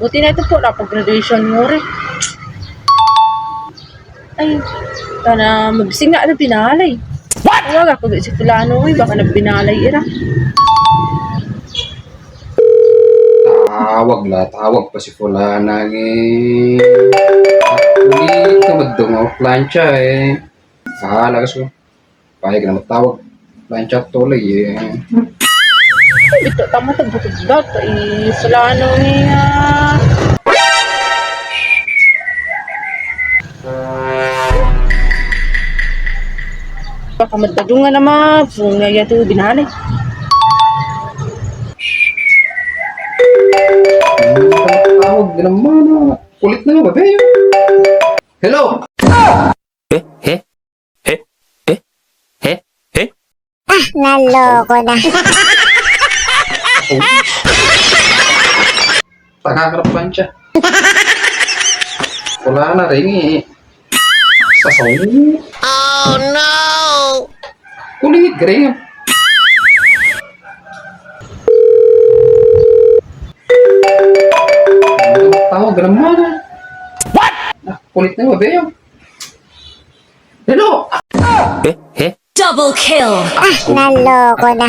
Buti na ito po, napag-graduation mo rin. Ay, kana mabising na ano pinalay. What? Huwag ako si Fulano, baka nagbinalay ira. Tawag pa si Fulana eh. Hindi ka magdungaw plantsa eh. Bahala ka so. Pahig na magtawag. Plantsa tuloy eh. Ito, tama ito, butod-dot. Ay, Fulano niya. Baka magdadungan naman. Kung nga ito binalay. Tawag ka naman. Kulit na nga ba yun? Hello! Naloko na. Tagakarappan siya. Wala na rin eh. Sasaw. Oh no! Kulit ka rin. Tawag ka naman. What? Kulit na nga ba yun? Hello! Double kill! Naloko na.